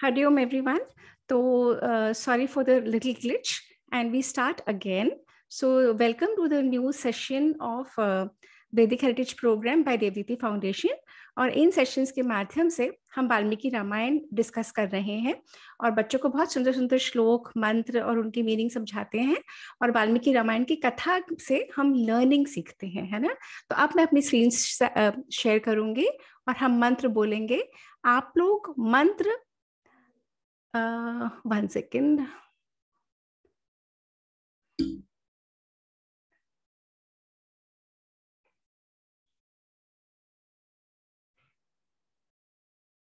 Hariom everyone. So sorry for the little glitch and we start again. So welcome to the new session of Vedic Heritage Program by Devditi Foundation. और इन sessions के माध्यम से हम Valmiki Ramayan discuss कर रहे हैं और बच्चों को बहुत सुंदर सुंदर श्लोक मंत्र और उनकी मीनिंग समझाते हैं और वाल्मीकि रामायण की कथा से हम लर्निंग सीखते हैं, है ना। तो अब मैं अपनी स्क्रीन शेयर करूंगी और हम मंत्र बोलेंगे। आप लोग मंत्र 1 सेकेंड।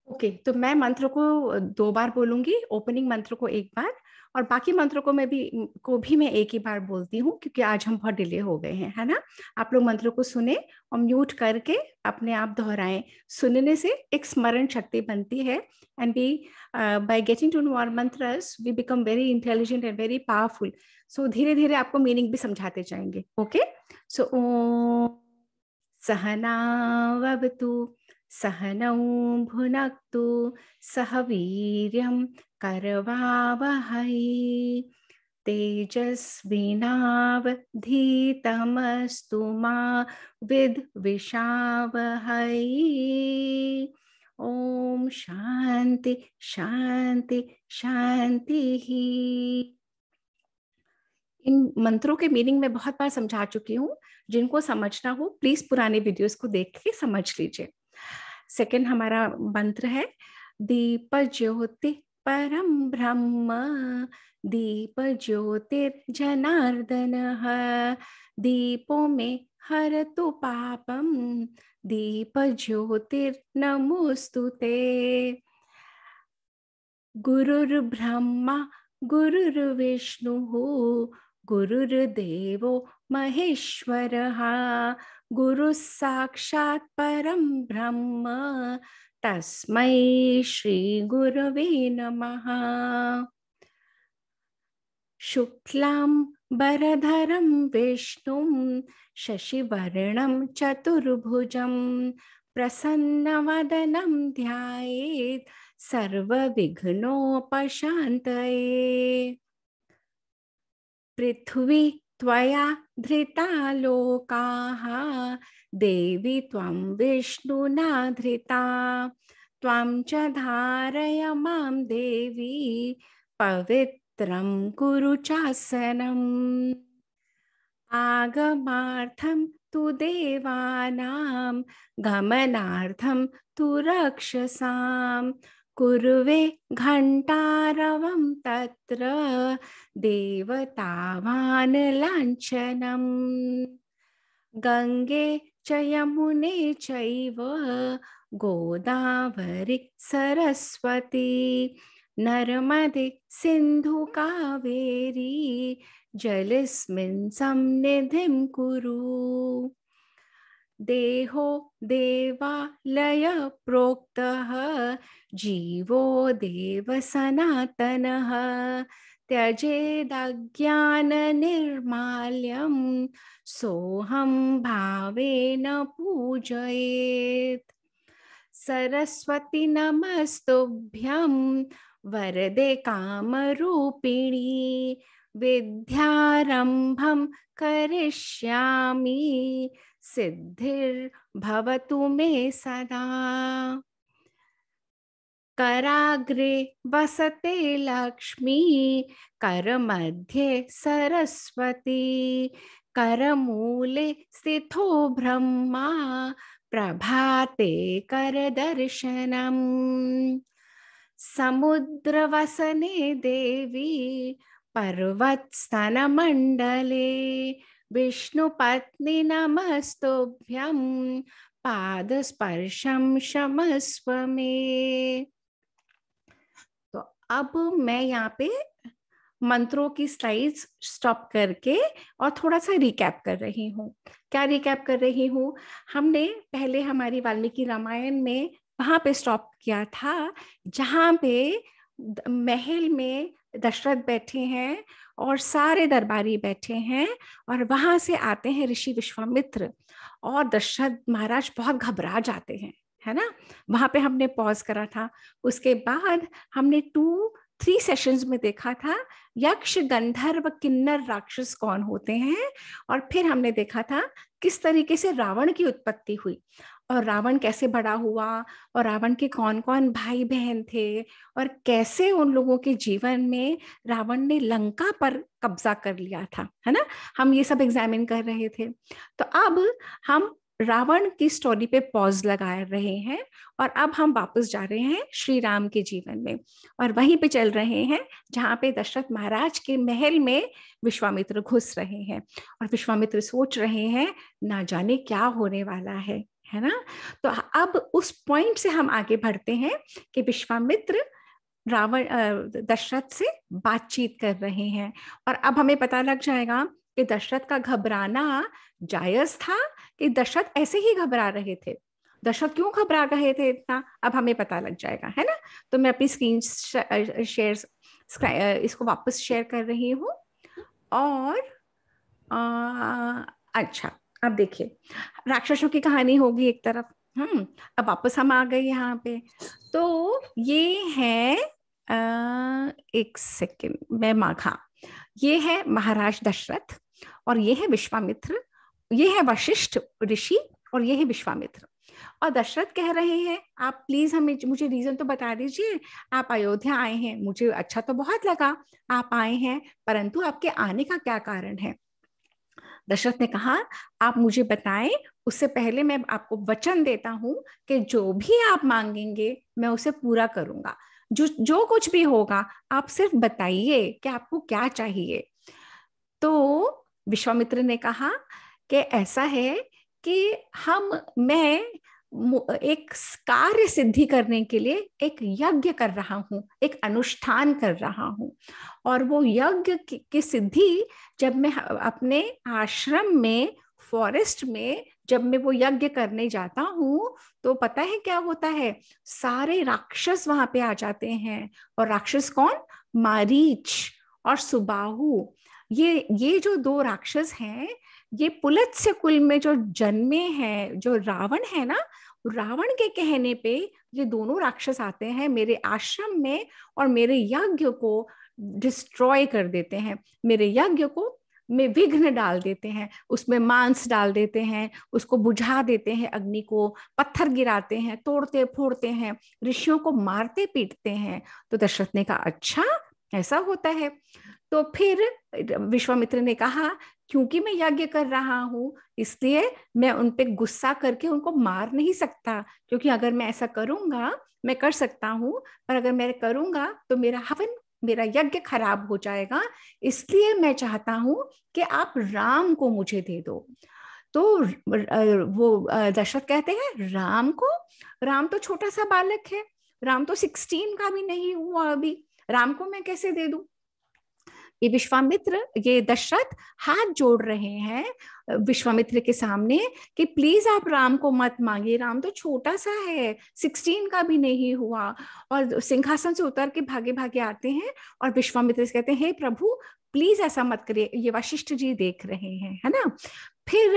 ओके, तो मैं मंत्र को 2 बार बोलूंगी, ओपनिंग मंत्र को 1 बार और बाकी मंत्रों को मैं एक ही बार बोलती हूँ क्योंकि आज हम बहुत डिले हो गए हैं, है ना। आप लोग मंत्रों को सुने और म्यूट करके अपने आप दोहराएं। सुनने से एक स्मरण शक्ति बनती है and we by getting to know our mantras we become very intelligent and very powerful. So धीरे धीरे आपको मीनिंग भी समझाते जाएंगे। ओके, सो ओम सहनावतु सहनौ भुनक्तु सह वीर्यं करवावहै तेजस्विनावधीतमस्तु मा विद्विषावहै। ओम शांति शांति शांति ही। इन मंत्रों के मीनिंग में बहुत बार समझा चुकी हूँ। जिनको समझना हो प्लीज पुराने वीडियोस को देख के समझ लीजिए। सेकंड हमारा मंत्र है दीप ज्योति परम ब्रह्म दीप ज्योतिर्जनार्दन दीपो में हरतु पापम दीप ज्योतिर्नमोस्तुते। गुरुर्ब्रह्मा गुरुर्विष्णुः गुरुर्देवो महेश्वरः गुरुः साक्षात् परं ब्रह्म तस्मै श्री गुरवे नमः। शुक्लां वरधरं विष्णुं शशिवर्णं चतुर्भुजं प्रसन्नवदनं ध्यायेत् सर्वविघ्नोपशान्तये। पृथ्वी त्वया धृता लोकाः देवी त्वं विष्णुना धृता त्वं च धारय मां देवी पवित्रं कुरु चासनम्। आगमार्थं तु देवानां गमनार्थं तु रक्षसां कुर्वे घण्टारवं तत्र देवतावान् लाञ्छनम्। गंगे च यमुने चैव गोदावरी सरस्वती नर्मदे सिन्धु कावेरी जलेस्मिन् सन्निधिं कुरु। देहो देवालय प्रोक्तः जीवो देव सनातनः त्यजेदज्ञाननिर्माल्यं सोऽहं भावेन पूजयेत्। सरस्वती नमस्तुभ्यं वरदे कामरूपिणी विद्यारम्भं करिष्यामि सिद्धिर्भवतु मे सदा। कराग्रे वसते लक्ष्मी करमध्ये सरस्वती करमूले स्थितो ब्रह्मा प्रभाते करदर्शनम्। समुद्रवसने देवी पर्वतस्तनमण्डले विष्णुपत्नी नमस्तुभ्यं पादस्पर्शं क्षमस्व मे। तो अब मैं यहाँ पे मंत्रों की स्लाइड्स स्टॉप करके और थोड़ा सा रिकैप कर रही हूँ। क्या रिकैप कर रही हूँ? हमने पहले हमारी वाल्मीकि रामायण में वहां पे स्टॉप किया था जहां पे महल में दशरथ बैठे हैं और सारे दरबारी बैठे हैं और वहां से आते हैं ऋषि विश्वामित्र और दशरथ महाराज बहुत घबरा जाते हैं, है ना, वहां पे हमने पॉज करा था। उसके बाद हमने 2-3 सेशंस में देखा था यक्ष, गंधर्व, किन्नर, राक्षस कौन होते हैं, और फिर हमने देखा था किस तरीके से रावण की उत्पत्ति हुई और रावण कैसे बड़ा हुआ और रावण के कौन कौन भाई बहन थे और कैसे उन लोगों के जीवन में रावण ने लंका पर कब्जा कर लिया था, है ना। हम ये सब एग्जामिन कर रहे थे। तो अब हम रावण की स्टोरी पे पॉज लगा रहे हैं और अब हम वापस जा रहे हैं श्री राम के जीवन में और वहीं पे चल रहे हैं जहाँ पे दशरथ महाराज के महल में विश्वामित्र घुस रहे हैं और विश्वामित्र सोच रहे हैं ना जाने क्या होने वाला है ना। तो अब उस पॉइंट से हम आगे बढ़ते हैं कि विश्वामित्र रावण दशरथ से बातचीत कर रहे हैं और अब हमें पता लग जाएगा कि दशरथ का घबराना जायज था कि दशरथ ऐसे ही घबरा रहे थे। दशरथ क्यों घबरा रहे थे इतना, अब हमें पता लग जाएगा, है ना। तो मैं अपनी स्क्रीन शेयर इसको वापस शेयर कर रही हूँ और अच्छा, अब देखिए राक्षसों की कहानी होगी एक तरफ। अब वापस हम आ गए यहाँ पे। तो ये है एक सेकेंड मैं माघा, ये है महाराज दशरथ और ये है विश्वामित्र, ये है वशिष्ठ ऋषि और ये है विश्वामित्र। और दशरथ कह रहे हैं आप प्लीज हमें मुझे रीजन तो बता दीजिए, आप अयोध्या आए हैं, मुझे अच्छा तो बहुत लगा आप आए हैं, परंतु आपके आने का क्या कारण है। दशरथ ने कहा आप मुझे बताएं, उससे पहले मैं आपको वचन देता हूं कि जो भी आप मांगेंगे मैं उसे पूरा करूंगा, जो कुछ भी होगा आप सिर्फ बताइए कि आपको क्या चाहिए। तो विश्वामित्र ने कहा कि ऐसा है कि मैं एक कार्य सिद्धि करने के लिए एक यज्ञ कर रहा हूँ, एक अनुष्ठान कर रहा हूँ, और वो यज्ञ की सिद्धि जब मैं अपने आश्रम में फॉरेस्ट में जब मैं वो यज्ञ करने जाता हूँ तो पता है क्या होता है, सारे राक्षस वहां पे आ जाते हैं। और राक्षस कौन, मारीच और सुबाहु, ये जो 2 राक्षस हैं, ये पुलत्स्य कुल में जो जन्मे हैं, जो रावण है ना, रावण के कहने पे ये दोनों राक्षस आते हैं मेरे आश्रम में और मेरे यज्ञ को डिस्ट्रॉय कर देते हैं, मेरे यज्ञ को में विघ्न डाल देते हैं, उसमें मांस डाल देते हैं, उसको बुझा देते हैं, अग्नि को पत्थर गिराते हैं, तोड़ते फोड़ते हैं, ऋषियों को मारते पीटते हैं। तो दशरथ ने कहा अच्छा ऐसा होता है। तो फिर विश्वामित्र ने कहा क्योंकि मैं यज्ञ कर रहा हूं इसलिए मैं उन पे गुस्सा करके उनको मार नहीं सकता, क्योंकि अगर मैं ऐसा करूंगा, मैं कर सकता हूं पर अगर मैं करूंगा तो मेरा हवन, मेरा यज्ञ खराब हो जाएगा, इसलिए मैं चाहता हूं कि आप राम को मुझे दे दो। तो वो दशरथ कहते हैं राम को, राम तो छोटा सा बालक है, राम तो 16 का भी नहीं हुआ अभी, राम को मैं कैसे दे दूं। ये विश्वामित्र, ये दशरथ हाथ जोड़ रहे हैं विश्वामित्र के सामने कि प्लीज आप राम को मत मांगिए, राम तो छोटा सा है, 16 का भी नहीं हुआ। और सिंहासन से उतर के भागे भागे आते हैं और विश्वामित्र से कहते हैं हे प्रभु प्लीज ऐसा मत करिए, ये वशिष्ठ जी देख रहे हैं, है ना। फिर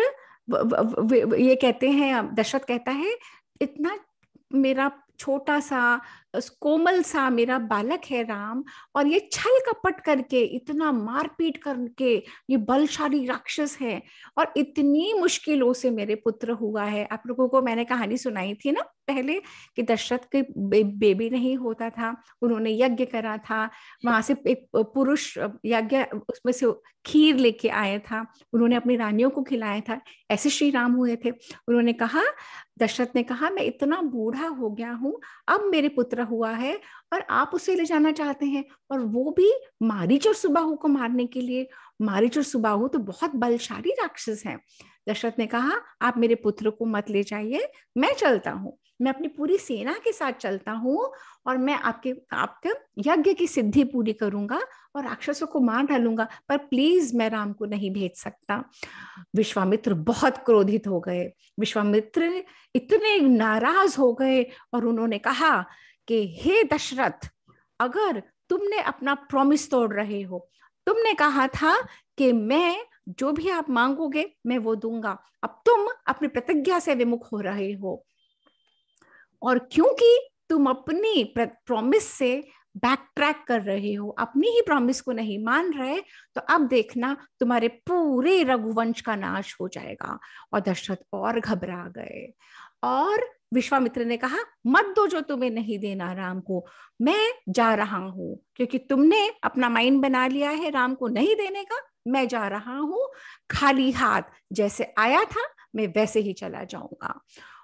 ये कहते हैं, दशरथ कहता है इतना मेरा छोटा सा कोमल सा मेरा बालक है राम, और ये छल कपट करके इतना मारपीट करके ये बलशाली राक्षस है और इतनी मुश्किलों से मेरे पुत्र हुआ है। आप लोगों को मैंने कहानी सुनाई थी ना पहले कि दशरथ के बेबी नहीं होता था, उन्होंने यज्ञ करा था, वहां से एक पुरुष यज्ञ उसमें से खीर लेके आया था, उन्होंने अपनी रानियों को खिलाया था, ऐसे श्री राम हुए थे। उन्होंने कहा, दशरथ ने कहा मैं इतना बूढ़ा हो गया हूं, अब मेरे पुत्र हुआ है और आप उसे ले जाना चाहते हैं, और वो भी मारीच और सुबाहु को मारने के लिए। मारीच और सुबाहु तो बहुत बलशाली राक्षस हैं। दशरथ ने कहा आप मेरे पुत्र को मत ले जाइए, मैं चलता हूँ, मैं अपनी पूरी सेना के साथ चलता हूँ और मैं आपके यज्ञ की सिद्धि पूरी करूंगा और राक्षसों को मार डालूंगा, पर प्लीज मैं राम को नहीं भेज सकता। विश्वामित्र बहुत क्रोधित हो गए, विश्वामित्र इतने नाराज हो गए और उन्होंने कहा कि हे दशरथ, अगर तुमने अपना प्रॉमिस तोड़ रहे हो, तुमने कहा था कि मैं जो भी आप मांगोगे मैं वो दूंगा, अब तुम अपनी प्रतिज्ञा से विमुख हो रहे हो। और क्योंकि तुम अपनी प्रॉमिस से बैक ट्रैक कर रहे हो, अपनी ही प्रॉमिस को नहीं मान रहे, तो अब देखना तुम्हारे पूरे रघुवंश का नाश हो जाएगा। और दशरथ और घबरा गए और विश्वामित्र ने कहा, मत दो जो तुम्हें नहीं देना राम को, मैं जा रहा हूं, क्योंकि तुमने अपना माइंड बना लिया है राम को नहीं देने का। मैं जा रहा हूं खाली हाथ, जैसे आया था मैं वैसे ही चला जाऊंगा।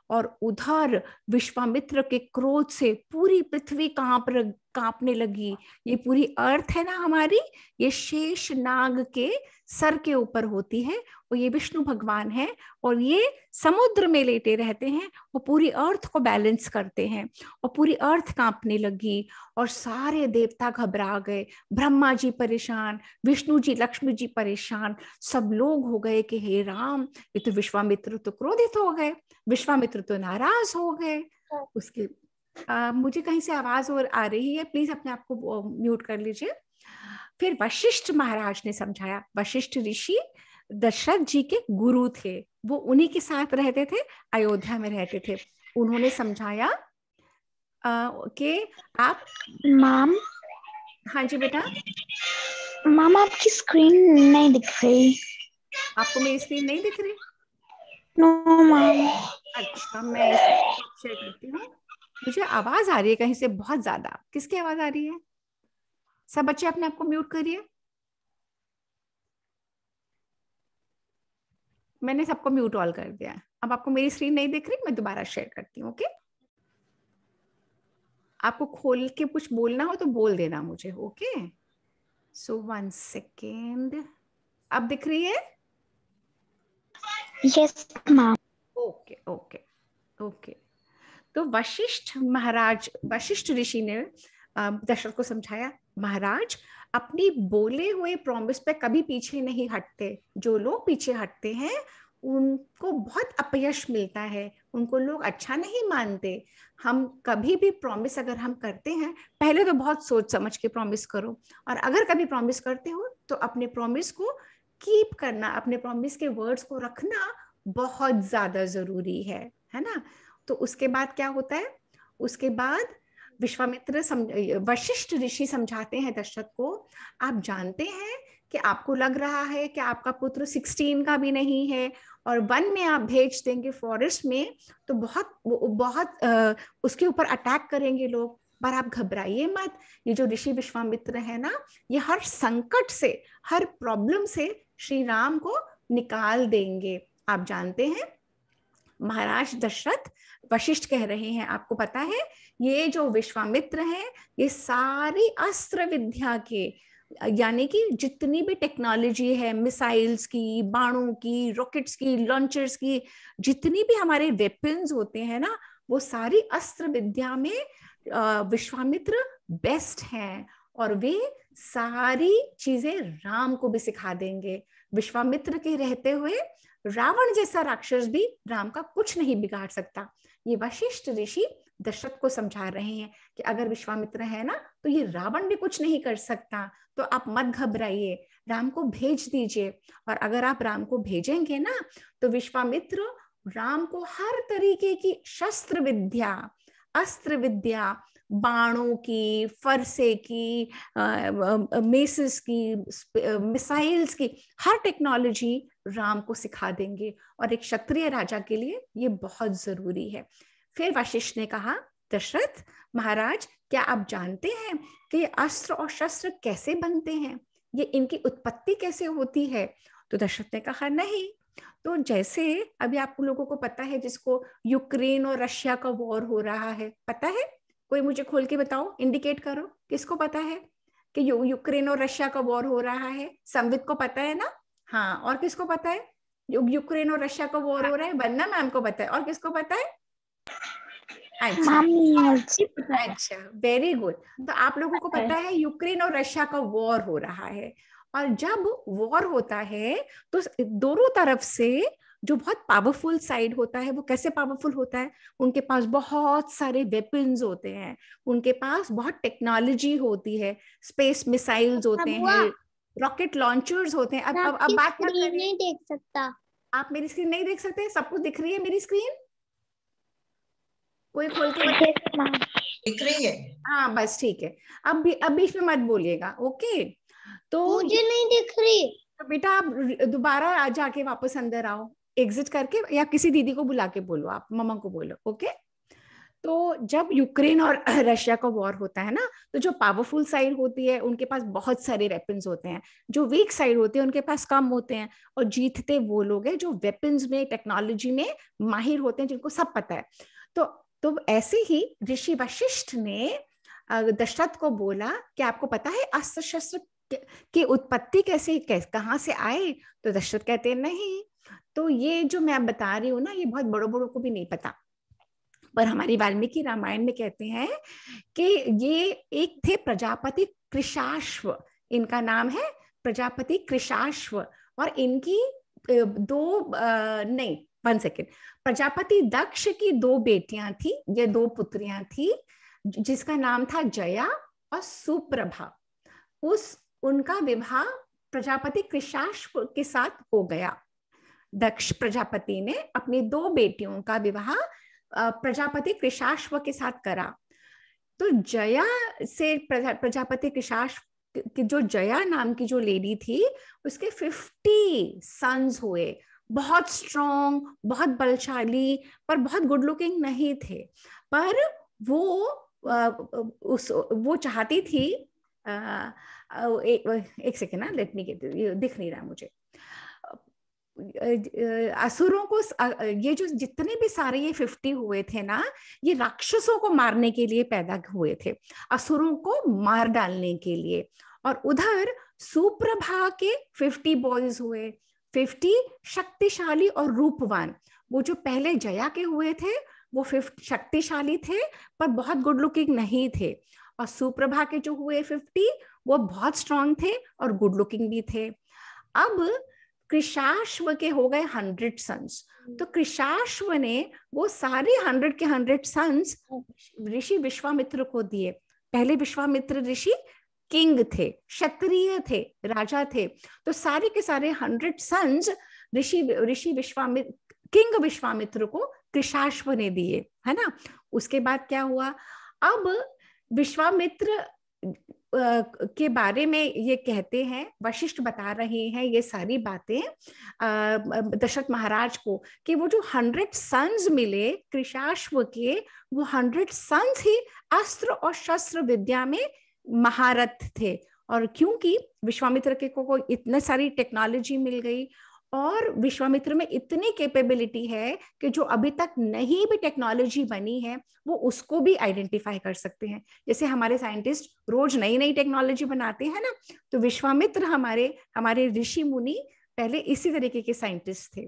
और उधर विश्वामित्र के क्रोध से पूरी पृथ्वी कांपने लगी। ये पूरी अर्थ है ना हमारी, ये शेष नाग के सर के ऊपर होती है, और ये विष्णु भगवान है, और ये समुद्र में लेटे रहते हैं, वो पूरी अर्थ को बैलेंस करते हैं। और पूरी अर्थ कांपने लगी और सारे देवता घबरा गए। ब्रह्मा जी परेशान, विष्णु जी, लक्ष्मी जी परेशान, सब लोग हो गए कि हे राम, ये तो विश्वामित्र तो क्रोधित हो गए, विश्वामित्र तो नाराज हो गए। उसके मुझे कहीं से आवाज और आ रही है, प्लीज अपने आप को म्यूट कर लीजिए। फिर वशिष्ठ महाराज ने समझाया, वशिष्ठ ऋषि दशरथ जी के गुरु थे, वो उन्हीं के साथ रहते थे, अयोध्या में रहते थे। उन्होंने समझाया कि आप मैम। हाँ जी बेटा। मैम आपकी स्क्रीन नहीं दिख रही। आपको मेरी स्क्रीन नहीं दिख रही? No ma'am. अच्छा, मैं शेयर करती हूँ। मुझे आवाज आ रही है कहीं से बहुत ज्यादा। किसकी आवाज आ रही है? सब बच्चे अपने आप को म्यूट करिए। मैंने सबको म्यूट ऑल कर दिया। अब आपको मेरी स्क्रीन नहीं दिख रही, मैं दोबारा शेयर करती हूँ। ओके, आपको खोल के कुछ बोलना हो तो बोल देना मुझे। ओके, सो 1 सेकेंड। अब दिख रही है? Yes ma'am. Okay okay okay. तो वशिष्ठ महाराज, वशिष्ठ ऋषि ने दशरथ को समझाया, महाराज अपनी बोले हुए प्रॉमिस पे कभी पीछे नहीं हटते। जो लोग पीछे हटते हैं उनको बहुत अपयश मिलता है, उनको लोग अच्छा नहीं मानते। हम कभी भी प्रॉमिस अगर हम करते हैं, पहले तो बहुत सोच समझ के प्रॉमिस करो, और अगर कभी प्रॉमिस करते हो तो अपने प्रॉमिस को कीप करना, अपने प्रॉमिस के वर्ड्स को रखना बहुत ज्यादा जरूरी है ना। तो उसके बाद क्या होता है, उसके बाद विश्वामित्र वशिष्ठ ऋषि समझाते हैं दशरथ को, आप जानते हैं कि आपको लग रहा है कि आपका पुत्र 16 का भी नहीं है, और वन में आप भेज देंगे फॉरेस्ट में, तो बहुत बहुत उसके ऊपर अटैक करेंगे लोग। पर आप घबराइए मत, ये जो ऋषि विश्वामित्र है ना, ये हर संकट से, हर प्रॉब्लम से श्री राम को निकाल देंगे। आप जानते हैं महाराज दशरथ, वशिष्ठ कह रहे हैं, आपको पता है ये जो विश्वामित्र हैं, ये सारी अस्त्र विद्या के, यानी कि जितनी भी टेक्नोलॉजी है, मिसाइल्स की, बाणों की, रॉकेट्स की, लॉन्चर्स की, जितनी भी हमारे वेपन्स होते हैं ना, वो सारी अस्त्र विद्या में विश्वामित्र बेस्ट हैं, और वे सारी चीजें राम को भी सिखा देंगे। विश्वामित्र के रहते हुए रावण जैसा राक्षस भी राम का कुछ नहीं बिगाड़ सकता। ये वशिष्ठ ऋषि दशरथ को समझा रहे हैं कि अगर विश्वामित्र है ना, तो ये रावण भी कुछ नहीं कर सकता, तो आप मत घबराइए, राम को भेज दीजिए। और अगर आप राम को भेजेंगे ना, तो विश्वामित्र राम को हर तरीके की शस्त्र विद्या, अस्त्र विद्या, बाणों की, फरसे की, मेसेस की, मिसाइल्स की, हर टेक्नोलॉजी राम को सिखा देंगे। और एक क्षत्रिय राजा के लिए ये बहुत जरूरी है। फिर वशिष्ठ ने कहा, दशरथ महाराज, क्या आप जानते हैं कि अस्त्र और शस्त्र कैसे बनते हैं, ये इनकी उत्पत्ति कैसे होती है? तो दशरथ ने कहा, नहीं। तो जैसे अभी आप लोगों को पता है, जिसको यूक्रेन और रशिया का वॉर हो रहा है, पता है? कोई मुझे खोल के बताओ, इंडिकेट करो, किसको पता है कि यूक्रेन और रशिया का वॉर हो रहा है? संवित को पता है ना? हाँ, और किसको पता है यूक्रेन और रशिया का वॉर हो रहा है? वरना मैम को पता है, और किसको पता है? अच्छा अच्छा, वेरी गुड। तो आप लोगों को पता है यूक्रेन और रशिया का वॉर हो रहा है, और जब वॉर होता है तो दोनों तरफ से जो बहुत पावरफुल साइड होता है, वो कैसे पावरफुल होता है, उनके पास बहुत सारे वेपन्स होते हैं, उनके पास बहुत टेक्नोलॉजी होती है, स्पेस मिसाइल्स होते हैं, रॉकेट लॉन्चर्स होते हैं। अब बात मत करिए, नहीं देख सकता। आप मेरी स्क्रीन नहीं देख सकते? सब कुछ दिख रही है मेरी स्क्रीन? कोई खोल के बता। Yes, ma'am. दिख रही है? हाँ बस ठीक है, अब बीच में मत बोलिएगा, ओके। तो मुझे नहीं दिख रही। तो बेटा आप दोबारा जाके वापस अंदर आओ, एग्जिट करके, या किसी दीदी को बुला के बोलो, आप मम्मा को बोलो, ओके। तो जब यूक्रेन और रशिया का वॉर होता है ना, तो जो पावरफुल साइड होती है उनके पास बहुत सारे वेपन्स होते हैं, जो वीक साइड होते हैं उनके पास कम होते हैं, और जीतते वो लोग हैं जो वेपन्स में, टेक्नोलॉजी में माहिर होते हैं, जिनको सब पता है। तो ऐसे ही ऋषि वशिष्ठ ने दशरथ को बोला कि आपको पता है अस्त्र शस्त्र की उत्पत्ति कहाँ से आए? तो दशरथ कहते हैं नहीं। तो ये जो मैं बता रही हूँ ना, ये बहुत बड़ों बड़ों को भी नहीं पता, पर हमारी वाल्मीकि रामायण में कहते हैं कि ये एक थे प्रजापति कृशाश्व, इनका नाम है प्रजापति कृशाश्व, और इनकी प्रजापति दक्ष की 2 बेटियां थी, ये 2 पुत्रियां थी, जिसका नाम था जया और सुप्रभा। उनका विवाह प्रजापति कृशाश्व के साथ हो गया। दक्ष प्रजापति ने अपनी 2 बेटियों का विवाह प्रजापति कृशाश्व के साथ करा। तो जया से प्रजापति कृशाश्व की जो जया नाम की जो लेडी थी, उसके 50 सन्स हुए, बहुत स्ट्रॉन्ग, बहुत बलशाली, पर बहुत गुड लुकिंग नहीं थे। पर वो चाहती थी, एक सेकेंड ना, लेट मी गेट, दिख नहीं रहा मुझे। असुरों को, ये जो जितने भी सारे ये 50 हुए थे ना, ये राक्षसों को मारने के लिए पैदा हुए थे, असुरों को मार डालने के लिए। और उधर सुप्रभा के 50 बॉयज हुए, 50 शक्तिशाली और रूपवान। वो जो पहले जया के हुए थे वो 50 शक्तिशाली थे पर बहुत गुड लुकिंग नहीं थे, और सुप्रभा के जो हुए 50 वो बहुत स्ट्रांग थे और गुड लुकिंग भी थे। अब कृशाश्व के हो गए 100 सन्स। तो कृशाश्व ने वो सारे 100 के 100 सन्स ऋषि विश्वामित्र को दिए। पहले विश्वामित्र ऋषि किंग थे, क्षत्रिय थे, राजा थे, तो सारे के सारे 100 सन्स ऋषि विश्वामित्र, किंग विश्वामित्र को कृशाश्व ने दिए, है ना। उसके बाद क्या हुआ, अब विश्वामित्र के बारे में ये कहते हैं, वशिष्ठ बता रहे हैं ये सारी बातें दशरथ महाराज को, कि वो जो 100 सन्स मिले कृशाश्व के, वो 100 सन्स ही अस्त्र और शस्त्र विद्या में महारथ थे। और क्योंकि विश्वामित्र के को इतनी सारी टेक्नोलॉजी मिल गई, और विश्वामित्र में इतनी कैपेबिलिटी है कि जो अभी तक नहीं भी टेक्नोलॉजी बनी है वो उसको भी आइडेंटिफाई कर सकते हैं। जैसे हमारे साइंटिस्ट रोज नई नई टेक्नोलॉजी बनाते हैं ना, तो विश्वामित्र हमारे ऋषि मुनि पहले इसी तरीके के साइंटिस्ट थे।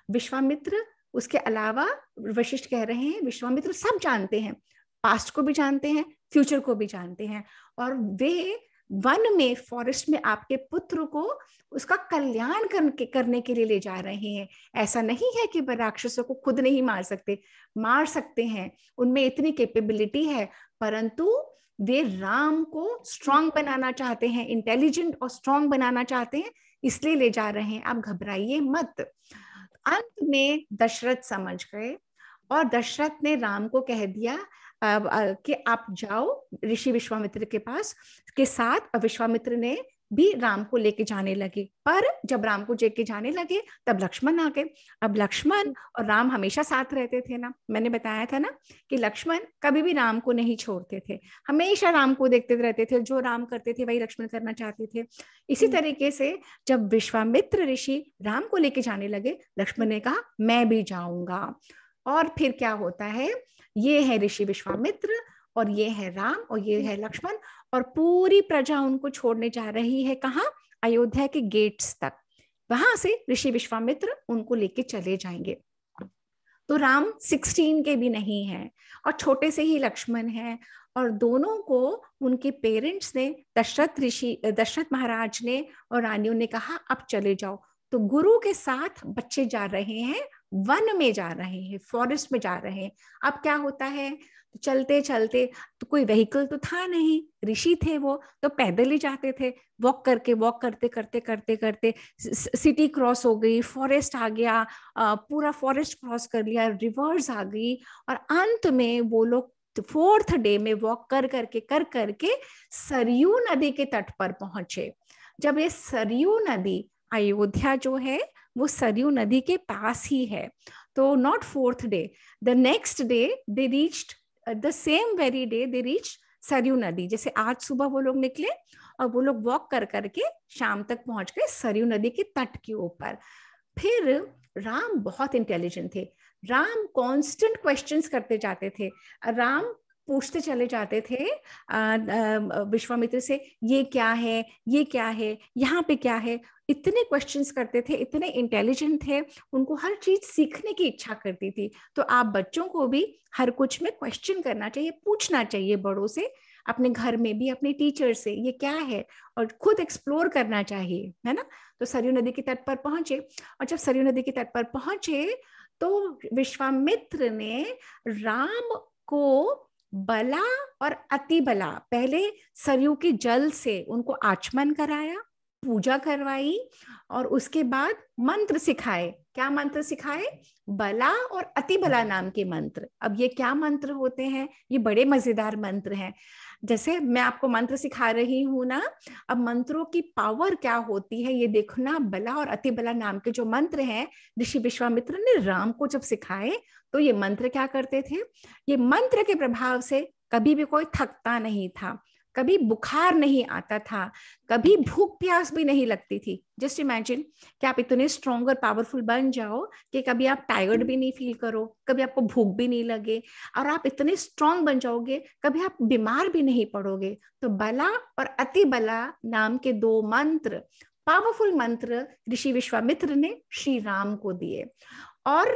विश्वामित्र, उसके अलावा वशिष्ठ कह रहे हैं विश्वामित्र सब जानते हैं, पास्ट को भी जानते हैं, फ्यूचर को भी जानते हैं, और वे वन में, फॉरेस्ट में आपके पुत्र को उसका कल्याण करने के लिए ले जा रहे हैं। ऐसा नहीं है कि वह राक्षसों को खुद नहीं मार सकते हैं, उनमें इतनी कैपेबिलिटी है, परंतु वे राम को स्ट्रांग बनाना चाहते हैं, इंटेलिजेंट और स्ट्रांग बनाना चाहते हैं, इसलिए ले जा रहे हैं। आप घबराइए मत। अंत में दशरथ समझ गए, और दशरथ ने राम को कह दिया कि आप जाओ ऋषि विश्वामित्र के पास के साथ। विश्वामित्र ने भी राम को लेके जाने लगे, पर जब राम को लेके जाने लगे तब लक्ष्मण आ गए। अब लक्ष्मण और राम हमेशा साथ रहते थे ना, मैंने बताया था ना कि लक्ष्मण कभी भी राम को नहीं छोड़ते थे, हमेशा राम को देखते रहते थे, जो राम करते थे वही लक्ष्मण करना चाहते थे। इसी तरीके से जब विश्वामित्र ऋषि राम को लेके जाने लगे, लक्ष्मण ने कहा मैं भी जाऊंगा। और फिर क्या होता है, ये है ऋषि विश्वामित्र, और ये है राम, और ये है लक्ष्मण, और पूरी प्रजा उनको छोड़ने जा रही है। कहाँ? अयोध्या के गेट्स तक। वहां से ऋषि विश्वामित्र उनको लेके चले जाएंगे। तो राम 16 के भी नहीं है, और छोटे से ही लक्ष्मण है, और दोनों को उनके पेरेंट्स ने, दशरथ महाराज ने और रानियों ने कहा अब चले जाओ। तो गुरु के साथ बच्चे जा रहे हैं, वन में जा रहे हैं, फॉरेस्ट में जा रहे हैं। अब क्या होता है, तो चलते चलते, तो कोई व्हीकल तो था नहीं, ऋषि थे वो, तो पैदल ही जाते थे, वॉक करते करते करते करते सिटी क्रॉस हो गई, फॉरेस्ट आ गया, पूरा फॉरेस्ट क्रॉस कर लिया, रिवर्स आ गई, और अंत में वो लोग 4th डे में वॉक कर करके सरयू नदी के तट पर पहुंचे। जब ये सरयू नदी, अयोध्या जो है वो सरयू नदी के पास ही है, तो not 4th day, the next day they reached, the same very day they reached Saryu नदी। जैसे आज सुबह वो लोग निकले और वो लोग वॉक कर करके शाम तक पहुंच गए सरयू नदी के तट के ऊपर। फिर राम बहुत इंटेलिजेंट थे, राम कांस्टेंट क्वेश्चंस करते जाते थे, राम पूछते चले जाते थे विश्वामित्र से, ये क्या है, ये क्या है, यहाँ पे क्या है, इतने क्वेश्चंस करते थे, इतने इंटेलिजेंट थे, उनको हर चीज सीखने की इच्छा करती थी। तो आप बच्चों को भी हर कुछ में क्वेश्चन करना चाहिए, पूछना चाहिए बड़ों से, अपने घर में भी अपने टीचर से ये क्या है, और खुद एक्सप्लोर करना चाहिए, है ना। तो सरयू नदी के तट पर पहुंचे, और जब सरयू नदी के तट पर पहुंचे तो विश्वामित्र ने राम को बला और अति बला, पहले सरयू के जल से उनको आचमन कराया, पूजा करवाई, और उसके बाद मंत्र सिखाए। क्या मंत्र सिखाए? बला और अति बला नाम के मंत्र। अब ये क्या मंत्र होते हैं? ये बड़े मजेदार मंत्र हैं। जैसे मैं आपको मंत्र सिखा रही हूं ना, अब मंत्रों की पावर क्या होती है ये देखना। बला और अति बला नाम के जो मंत्र हैं, ऋषि विश्वामित्र ने राम को जब सिखाए तो ये मंत्र क्या करते थे, ये मंत्र के प्रभाव से कभी भी कोई थकता नहीं था, कभी बुखार नहीं आता था, कभी भूख प्यास भी नहीं लगती थी। जस्ट इमेजिन कि आप इतने स्ट्रॉन्ग और पावरफुल बन जाओ कि कभी आप टायर्ड भी नहीं फील करो, कभी आपको भूख भी नहीं लगे, और आप इतने स्ट्रॉन्ग बन जाओगे कभी आप बीमार भी नहीं पड़ोगे। तो बला और अति बला नाम के 2 मंत्र, पावरफुल मंत्र ऋषि विश्वामित्र ने श्री राम को दिए। और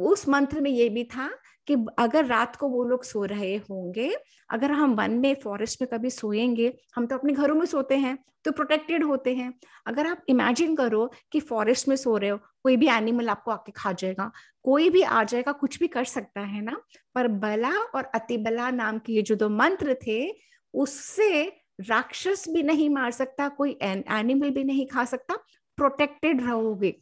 उस मंत्र में ये भी था कि अगर रात को वो लोग सो रहे होंगे, अगर हम वन में फॉरेस्ट में कभी सोएंगे, हम तो अपने घरों में सोते हैं तो प्रोटेक्टेड होते हैं। अगर आप इमेजिन करो कि फॉरेस्ट में सो रहे हो, कोई भी एनिमल आपको आके खा जाएगा, कोई भी आ जाएगा, कुछ भी कर सकता है ना। पर बला और अति बला नाम के ये जो 2 मंत्र थे, उससे राक्षस भी नहीं मार सकता, कोई एनिमल भी नहीं खा सकता, प्रोटेक्टेड रहोगे।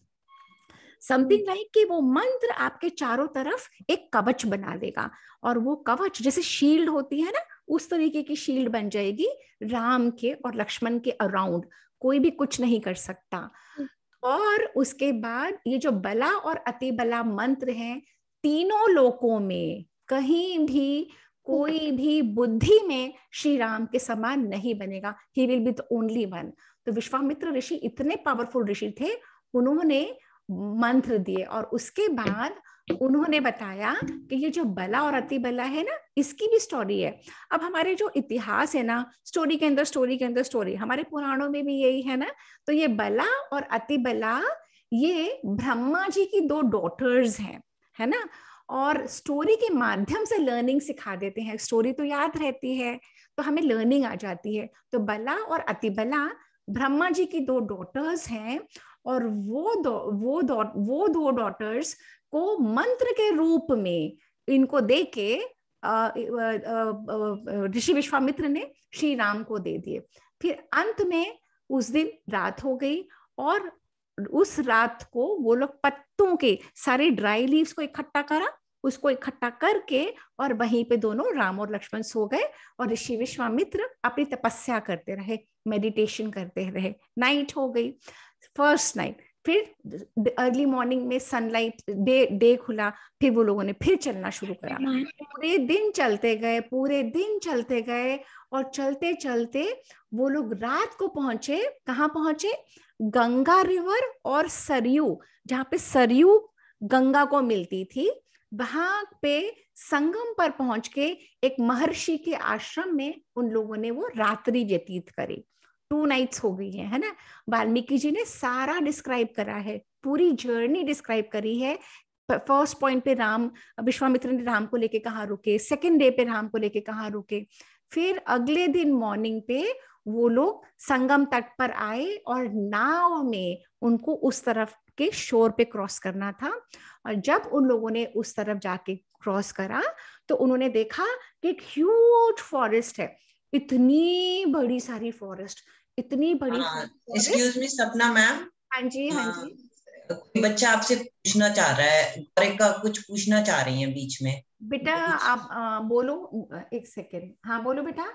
समथिंग लाइक कि वो मंत्र आपके चारों तरफ एक कवच बना देगा, और वो कवच जैसे शील्ड होती है ना, उस तरीके की शील्ड बन जाएगी राम के और लक्ष्मण के अराउंड, कोई भी कुछ नहीं कर सकता। और उसके बाद ये जो बला और अति बला मंत्र हैं, तीनों लोकों में कहीं भी कोई भी बुद्धि में श्री राम के समान नहीं बनेगा, he will be the only one. तो विश्वामित्र ऋषि इतने पावरफुल ऋषि थे, उन्होंने मंत्र दिए, और उसके बाद उन्होंने बताया कि ये जो बला और अति बला है ना, इसकी भी स्टोरी है। अब हमारे जो इतिहास है ना, स्टोरी के अंदर स्टोरी के अंदर स्टोरी, हमारे पुराणों में भी यही है ना। तो ये बला और अति बला ये ब्रह्मा जी की 2 डॉटर्स हैं, है ना। और स्टोरी के माध्यम से लर्निंग सिखा देते हैं, स्टोरी तो याद रहती है तो हमें लर्निंग आ जाती है। तो बला और अति बला ब्रह्मा जी की 2 डॉटर्स हैं, और वो 2 डॉटर्स को मंत्र के रूप में इनको दे के ऋषि विश्वामित्र ने श्री राम को दे दिए। फिर अंत में उस दिन रात हो गई, और उस रात को वो लोग पत्तों के सारे ड्राई लीव्स को इकट्ठा करा, उसको इकट्ठा करके, और वहीं पे दोनों राम और लक्ष्मण सो गए, और ऋषि विश्वामित्र अपनी तपस्या करते रहे, मेडिटेशन करते रहे। नाइट हो गई, फर्स्ट नाइट। फिर अर्ली मॉर्निंग में सनलाइट, डे खुला, फिर वो लोगों ने फिर चलना शुरू करा। पूरे दिन चलते गए, पूरे दिन चलते गए, और चलते चलते वो लोग रात को पहुंचे। कहाँ पहुंचे? गंगा रिवर और सरयू, जहाँ पे सरयू गंगा को मिलती थी, वहां पे संगम पर पहुंच के एक महर्षि के आश्रम में उन लोगों ने वो रात्रि व्यतीत करी। 2 नाइट्स हो गई है ना। वाल्मीकि जी ने सारा डिस्क्राइब करा है, पूरी जर्नी डिस्क्राइब करी है। फर्स्ट पॉइंट पे राम, विश्वामित्र ने राम को लेके कहाँ रुके, सेकंड डे पे राम को लेके कहाँ रुके, फिर अगले दिन मॉर्निंग पे वो लोग संगम तट पर आए, और नाव में उनको उस तरफ के शोर पे क्रॉस करना था। और जब उन लोगों ने उस तरफ जाके क्रॉस करा तो उन्होंने देखा कि एक ह्यूज फॉरेस्ट है, इतनी बड़ी सारी फॉरेस्ट, इतनी बड़ी फॉरेस्ट। एक्सक्यूज मी सपना मैम। हाँ जी, हाँ जी। कोई बच्चा आपसे पूछना चाह रहा है, गौरे का कुछ पूछना चाह रही हैं बीच में। बेटा आप बोलो, एक सेकेंड। हाँ बोलो बेटा,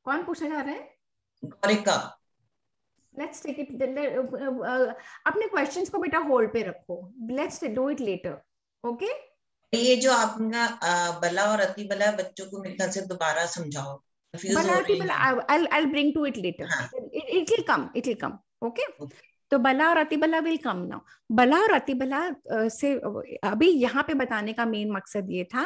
कौन पूछना चाह रहा है? गौरे का। लेट्स टेक इट, अपने क्वेश्चंस को बेटा होल्ड पे रखो, let's do it later, okay. ये जो आपका बला और अति बला बच्चों को मेरे ख्याल से दोबारा समझाओ, कंफ्यूज हो रहे हैं। I'll bring to it later. हाँ. It will come. Okay. तो बला और अति बला विल कम नाउ। बला और अति बला से अभी यहाँ पे बताने का मेन मकसद ये था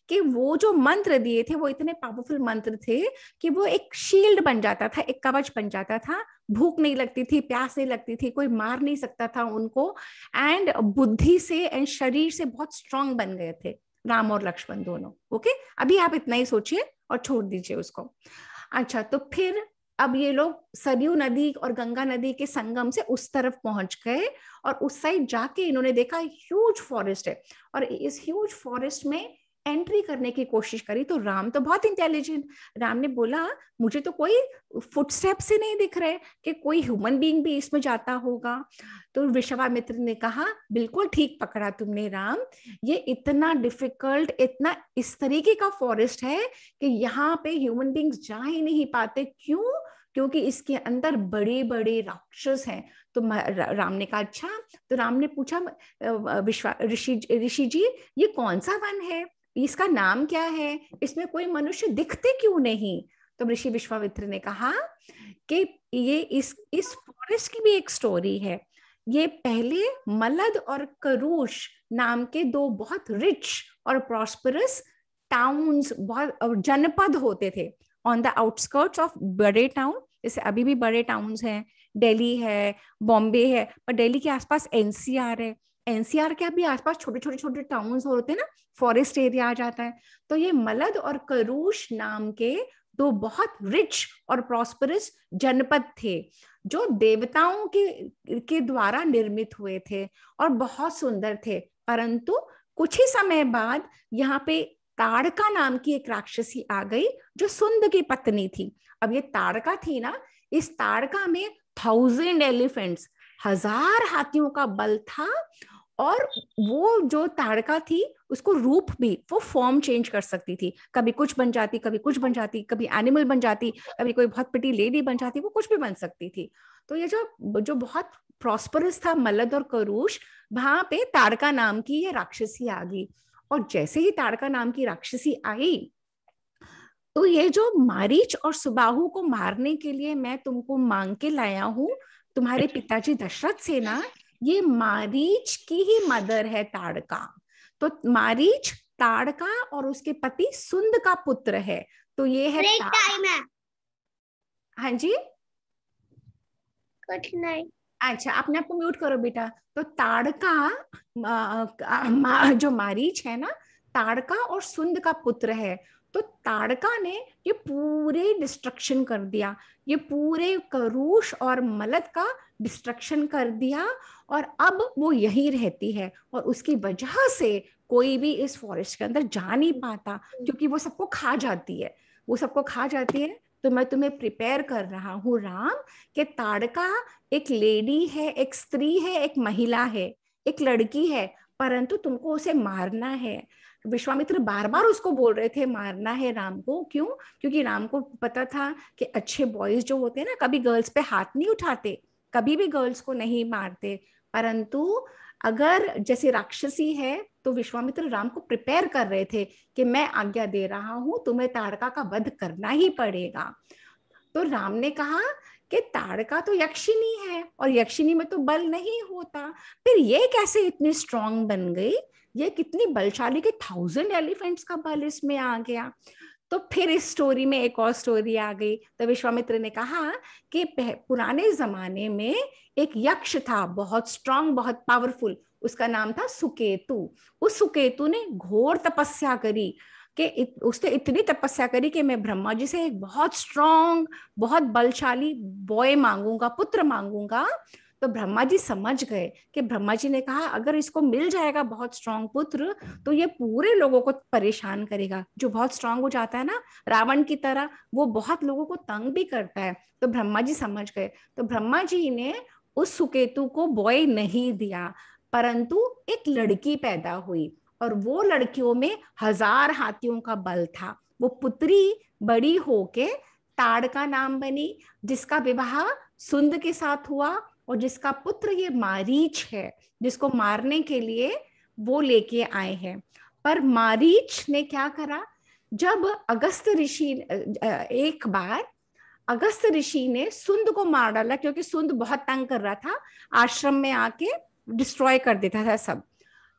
कि वो जो मंत्र दिए थे वो इतने पावरफुल मंत्र थे कि वो एक शील्ड बन जाता था, एक कवच बन जाता था। भूख नहीं लगती थी, प्यास नहीं लगती थी, कोई मार नहीं सकता था उनको, एंड बुद्धि से एंड शरीर से बहुत स्ट्रांग बन गए थे राम और लक्ष्मण दोनों। ओके, अभी आप इतना ही सोचिए और छोड़ दीजिए उसको। अच्छा, तो फिर अब ये लोग सरयू नदी और गंगा नदी के संगम से उस तरफ पहुंच गए और उस साइड जाके इन्होंने देखा ह्यूज फॉरेस्ट है, और इस ह्यूज फॉरेस्ट में एंट्री करने की कोशिश करी। तो राम तो बहुत इंटेलिजेंट, राम ने बोला मुझे तो कोई फुटस्टेप से नहीं दिख रहे कि कोई ह्यूमन बीइंग भी इसमें जाता होगा। तो विश्वामित्र ने कहा बिल्कुल ठीक पकड़ा तुमने राम, ये इतना डिफिकल्ट, इतना इस तरीके का फॉरेस्ट है कि यहाँ पे ह्यूमन बीइंग्स जा ही नहीं पाते। क्यों? क्योंकि इसके अंदर बड़े बड़े राक्षस हैं। तो राम ने कहा अच्छा। तो राम ने पूछा ऋषि जी ये कौन सा वन है, इसका नाम क्या है, इसमें कोई मनुष्य दिखते क्यों नहीं? तो ऋषि विश्वामित्र ने कहा कि ये इस फॉरेस्ट की भी एक स्टोरी है। ये पहले मलद और करुष नाम के दो बहुत रिच और प्रॉस्परस टाउन्स, बहुत जनपद होते थे ऑन द आउटस्कर्ट्स ऑफ बड़े टाउन। जैसे अभी भी बड़े टाउन्स हैं, दिल्ली है, बॉम्बे है, पर दिल्ली के आसपास एनसीआर है, एनसीआर के भी आसपास छोटे छोटे छोटे टाउन्स होते हैं ना, फॉरेस्ट एरिया आ जाता है। तो ये मलद और करुष नाम के दो बहुत रिच और प्रॉस्परस जनपद थे जो देवताओं के द्वारा निर्मित हुए थे और बहुत सुंदर थे। परंतु कुछ ही समय बाद यहाँ पे ताड़का नाम की एक राक्षसी आ गई जो सुंद की पत्नी थी। अब ये ताड़का थी ना, इस ताड़का में 1000 एलिफेंट्स, 1000 हाथियों का बल था, और वो जो ताड़का थी उसको रूप भी, वो फॉर्म चेंज कर सकती थी, कभी कुछ बन जाती, कभी कुछ बन जाती, कभी एनिमल बन जाती, कभी कोई बहुत पिटी लेडी बन जाती, वो कुछ भी बन सकती थी। तो ये जो बहुत प्रॉस्परस था मलद और करुष, वहां पे ताड़का नाम की ये राक्षसी आ गई। और जैसे ही ताड़का नाम की राक्षसी आई तो ये जो मारीच और सुबाहु को मारने के लिए मैं तुमको मांग के लाया हूं तुम्हारे पिताजी दशरथ से ना, ये मारीच की ही मदर है ताड़का। तो मारीच ताड़का और उसके पति सुंद का पुत्र है। तो ये है टाइम है। हाँ जी, कुछ नहीं। अच्छा, अपने आप को म्यूट करो बेटा। तो ताड़का जो मारीच है ना, ताड़का और सुंद का पुत्र है। तो ताड़का ने ये पूरे डिस्ट्रक्शन कर दिया, ये पूरे करुष और मलद का डिस्ट्रक्शन कर दिया, और अब वो यहीं रहती है, और उसकी वजह से कोई भी इस फॉरेस्ट के अंदर जा नहीं पाता, क्योंकि वो सबको खा जाती है, वो सबको खा जाती है। तो मैं तुम्हें प्रिपेयर कर रहा हूँ राम, कि ताड़का एक लेडी है, एक स्त्री है, एक महिला है, एक लड़की है, परंतु तुमको उसे मारना है। विश्वामित्र बार बार उसको बोल रहे थे मारना है राम को। क्यों? क्योंकि राम को पता था कि अच्छे बॉयज जो होते हैं ना, कभी गर्ल्स पे हाथ नहीं उठाते, कभी भी गर्ल्स को नहीं मारते। परंतु अगर जैसे राक्षसी है, तो विश्वामित्र राम को प्रिपेयर कर रहे थे कि मैं आज्ञा दे रहा हूं, तुम्हें ताड़का का वध करना ही पड़ेगा। तो राम ने कहा कि ताड़का तो यक्षिणी है, और यक्षिणी में तो बल नहीं होता, फिर ये कैसे इतनी स्ट्रांग बन गई, ये कितनी बलशाली कि 1000 एलिफेंट्स का बल इसमें आ गया। तो फिर इस स्टोरी में एक और स्टोरी आ गई। तो विश्वामित्र ने कहा कि पुराने जमाने में एक यक्ष था, बहुत स्ट्रांग, बहुत पावरफुल, उसका नाम था सुकेतु। उस सुकेतु ने घोर तपस्या करी कि उसने इतनी तपस्या करी कि मैं ब्रह्मा जी से एक बहुत स्ट्रांग, बहुत बलशाली बॉय मांगूंगा, पुत्र मांगूंगा, तो ब्रह्मा जी समझ गए कि ब्रह्मा जी ने कहा अगर इसको मिल जाएगा बहुत स्ट्रांग पुत्र तो ये पूरे लोगों को परेशान करेगा। जो बहुत स्ट्रांग हो जाता है ना रावण की तरह, वो बहुत लोगों को तंग भी करता है। तो ब्रह्मा जी समझ गए। तो ब्रह्मा जी ने उस सुकेतु को बॉय नहीं दिया, परंतु एक लड़की पैदा हुई और वो लड़कियों में 1000 हाथियों का बल था। वो पुत्री बड़ी होके ताड़का नाम बनी, जिसका विवाह सुंद के साथ हुआ और जिसका पुत्र ये मारीच है, जिसको मारने के लिए वो लेके आए हैं। पर मारीच ने क्या करा, जब अगस्त ऋषि एक बार अगस्त ऋषि ने सुंद को मार डाला, क्योंकि सुंद बहुत तंग कर रहा था, आश्रम में आके डिस्ट्रॉय कर देता था सब।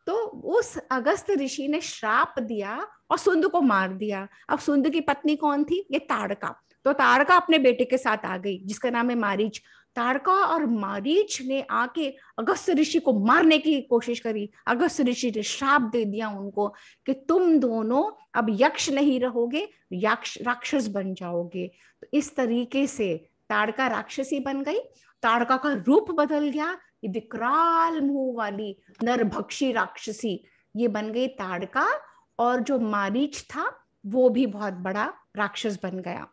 तो उस अगस्त ऋषि ने श्राप दिया और सुंद को मार दिया। अब सुंद की पत्नी कौन थी, ये ताड़का। तो ताड़का अपने बेटे के साथ आ गई जिसका नाम है मारीच। ताड़का और मारीच ने आके अगस्त ऋषि को मारने की कोशिश करी। अगस्त ऋषि ने श्राप दे दिया उनको कि तुम दोनों अब यक्ष नहीं रहोगे, राक्षस बन जाओगे। तो इस तरीके से ताड़का राक्षसी बन गई। ताड़का का रूप बदल गया, विकराल मुंह वाली नरभक्षी राक्षसी ये बन गई ताड़का। और जो मारीच था वो भी बहुत बड़ा राक्षस बन गया।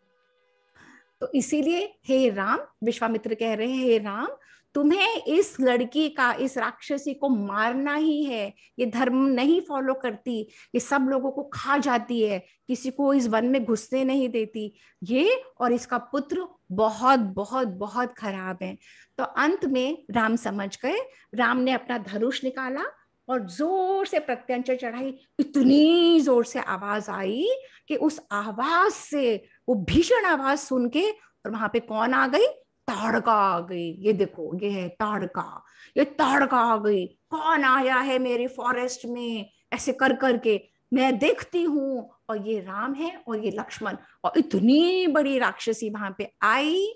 तो इसीलिए हे राम, विश्वामित्र कह रहे हैं हे राम, तुम्हें इस लड़की का, इस राक्षसी को मारना ही है। ये धर्म नहीं फॉलो करती, ये सब लोगों को खा जाती है, किसी को इस वन में घुसने नहीं देती। ये और इसका पुत्र बहुत बहुत बहुत खराब है। तो अंत में राम समझ गए। राम ने अपना धनुष निकाला और जोर से प्रत्यंचा चढ़ाई। इतनी जोर से आवाज आई कि उस आवाज से, वो भीषण आवाज सुन के, और वहां पे कौन आ गई, ताड़का आ गई। ये देखो, ये है ताड़का, ये ताड़का आ गई। कौन आया है मेरे फॉरेस्ट में, ऐसे कर करके मैं देखती हूँ। और ये राम है और ये लक्ष्मण, और इतनी बड़ी राक्षसी वहां पे आई।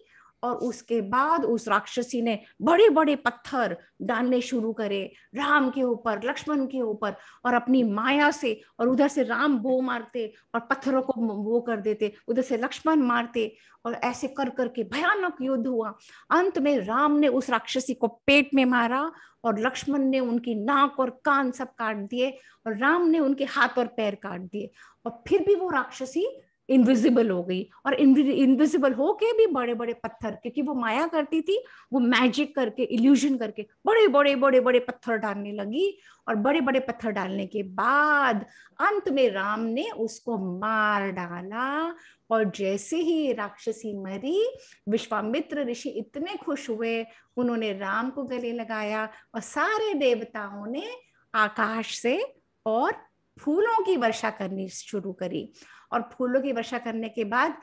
और उसके बाद उस राक्षसी ने बड़े बड़े पत्थर डालने शुरू करे राम के ऊपर, लक्ष्मण के ऊपर, और अपनी माया से। और उधर से राम बो मारते और पत्थरों को वो कर देते, उधर से लक्ष्मण मारते, और ऐसे कर करके भयानक युद्ध हुआ। अंत में राम ने उस राक्षसी को पेट में मारा और लक्ष्मण ने उनकी नाक और कान सब काट दिए और राम ने उनके हाथ और पैर काट दिए। और फिर भी वो राक्षसी इनविजिबल हो गई, और इनविजिबल होके भी बड़े बड़े पत्थर, क्योंकि वो माया करती थी, वो मैजिक करके, इल्यूजन करके बड़े बड़े बड़े बड़े पत्थर डालने लगी। और बड़े बड़े पत्थर डालने के बाद अंत में राम ने उसको मार डाला। और जैसे ही राक्षसी मरी, विश्वामित्र ऋषि इतने खुश हुए, उन्होंने राम को गले लगाया और सारे देवताओं ने आकाश से और फूलों की वर्षा करनी शुरू करी। और फूलों की वर्षा करने के बाद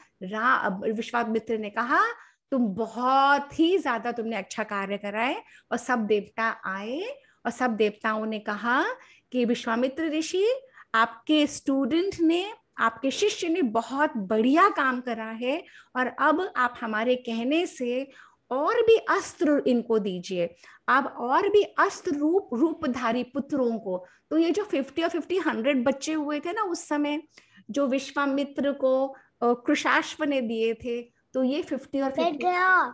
विश्वामित्र ने कहा तुम बहुत ही ज्यादा तुमने अच्छा कार्य करा है। और सब देवता आए और सब देवताओं ने कहा कि विश्वामित्र ऋषि, आपके स्टूडेंट ने, आपके शिष्य ने बहुत बढ़िया काम करा है, और अब आप हमारे कहने से और भी अस्त्र इनको दीजिए, अब और भी अस्त्र रूपधारी पुत्रों को। तो ये जो 50 और 50 100 बच्चे हुए थे ना उस समय, जो विश्वामित्र को कृशाश्व ने दिए थे, तो ये 50 और 50,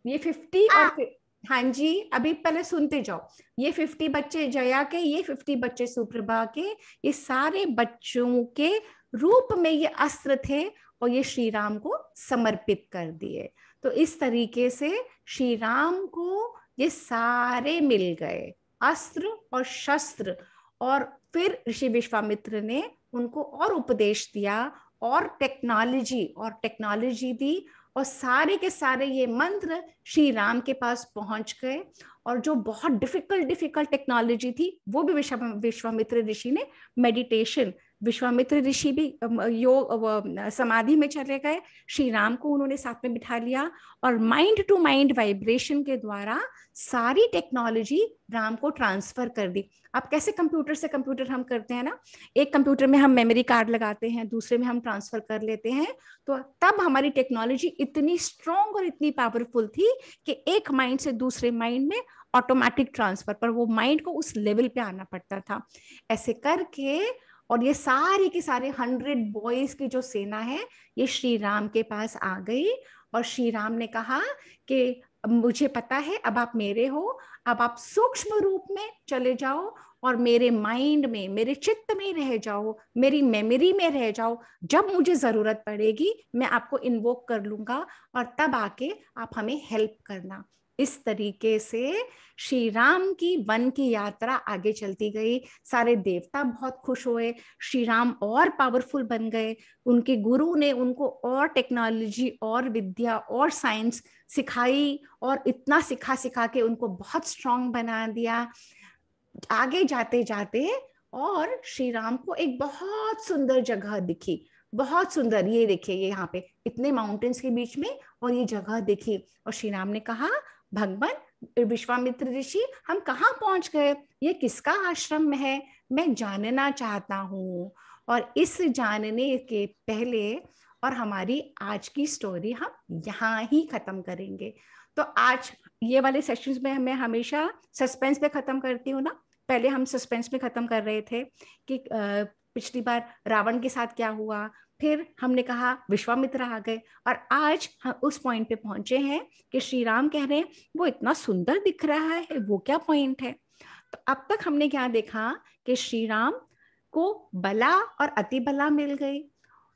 ये 50 और हाँ जी, अभी पहले सुनते जाओ। ये 50 बच्चे जया के, ये 50 बच्चे सुप्रभा के, ये सारे बच्चों के रूप में ये अस्त्र थे और ये श्री राम को समर्पित कर दिए। तो इस तरीके से श्री राम को ये सारे मिल गए, अस्त्र और शस्त्र। और फिर ऋषि विश्वामित्र ने उनको और उपदेश दिया और टेक्नोलॉजी दी, और सारे के सारे ये मंत्र श्री राम के पास पहुंच गए। और जो बहुत डिफिकल्ट टेक्नोलॉजी थी वो भी विश्वामित्र ऋषि ने मेडिटेशन, विश्वामित्र ऋषि भी योग समाधि में चले गए, श्री राम को उन्होंने साथ में बिठा लिया और माइंड टू माइंड वाइब्रेशन के द्वारा सारी टेक्नोलॉजी राम को ट्रांसफर कर दी। अब कैसे कंप्यूटर से कंप्यूटर हम करते हैं ना, एक कंप्यूटर में हम मेमोरी कार्ड लगाते हैं, दूसरे में हम ट्रांसफर कर लेते हैं। तो तब हमारी टेक्नोलॉजी इतनी स्ट्रॉन्ग और इतनी पावरफुल थी कि एक माइंड से दूसरे माइंड में ऑटोमेटिक ट्रांसफर, पर वो माइंड को उस लेवल पे आना पड़ता था। ऐसे करके और ये सारे के सारे 100 बॉयज की जो सेना है ये श्री राम के पास आ गई। और श्री राम ने कहा कि मुझे पता है अब आप मेरे हो, अब आप सूक्ष्म रूप में चले जाओ और मेरे माइंड में, मेरे चित्त में रह जाओ, मेरी मेमोरी में रह जाओ। जब मुझे जरूरत पड़ेगी मैं आपको इन्वोक कर लूंगा और तब आके आप हमें हेल्प करना। इस तरीके से श्री राम की वन की यात्रा आगे चलती गई। सारे देवता बहुत खुश हुए, श्री राम और पावरफुल बन गए। उनके गुरु ने उनको और टेक्नोलॉजी और विद्या और साइंस सिखाई और इतना सिखा सिखा के उनको बहुत स्ट्रांग बना दिया। आगे जाते जाते और श्री राम को एक बहुत सुंदर जगह दिखी, बहुत सुंदर। ये देखिए, ये यहाँ पे इतने माउंटेन्स के बीच में और ये जगह दिखी और श्री राम ने कहा, भगवान विश्वामित्र ऋषि, हम कहाँ पहुंच गए? ये किसका आश्रम है? मैं जानना चाहता हूँ। और इस जानने के पहले और हमारी आज की स्टोरी हम यहाँ ही खत्म करेंगे। तो आज ये वाले सेशंस में मैं हमेशा सस्पेंस पे खत्म करती हूँ ना। पहले हम सस्पेंस में खत्म कर रहे थे कि पिछली बार रावण के साथ क्या हुआ, फिर हमने कहा विश्वामित्र आ गए, और आज हम उस पॉइंट पे पहुंचे हैं कि श्री राम कह रहे हैं वो इतना सुंदर दिख रहा है, वो क्या पॉइंट है। तो अब तक हमने क्या देखा कि श्री राम को बला और अति बला मिल गई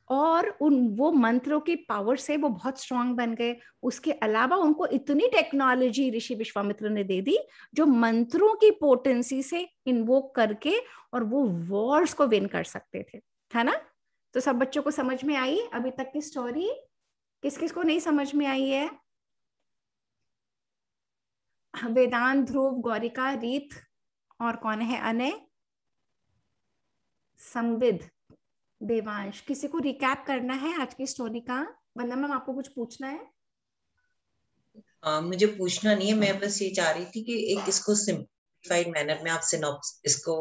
और वो मंत्रों की पावर से वो बहुत स्ट्रांग बन गए। उसके अलावा उनको इतनी टेक्नोलॉजी ऋषि विश्वामित्र ने दे दी जो मंत्रों की पोटेंसी से इन्वोक करके और वो वॉर्स को विन कर सकते थे, है ना। तो सब बच्चों को समझ में आई अभी तक की स्टोरी? किस किस को नहीं समझ में आई है? वेदांत, ध्रुव, गौरिका, रीत और कौन है अनय, संविद, देवांश। किसी को रिकैप करना है आज की स्टोरी का? वंदना मैम, आपको कुछ पूछना है? मुझे पूछना नहीं है, मैं बस ये चाह रही थी कि एक इसको सिंप्लीफाइड मैनर में आप इसको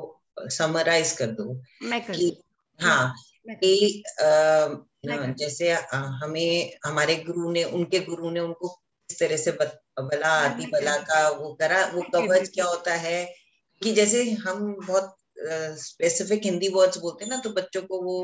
समराइज कर दो। मैं कर कि हाँ, जैसे हमें हमारे गुरु ने, उनके गुरु ने उनको किस तरह से बला आदि बला का वो करा, वो कवच क्या होता है। कि जैसे हम बहुत स्पेसिफिक हिंदी वर्ड्स बोलते हैं ना, तो बच्चों को वो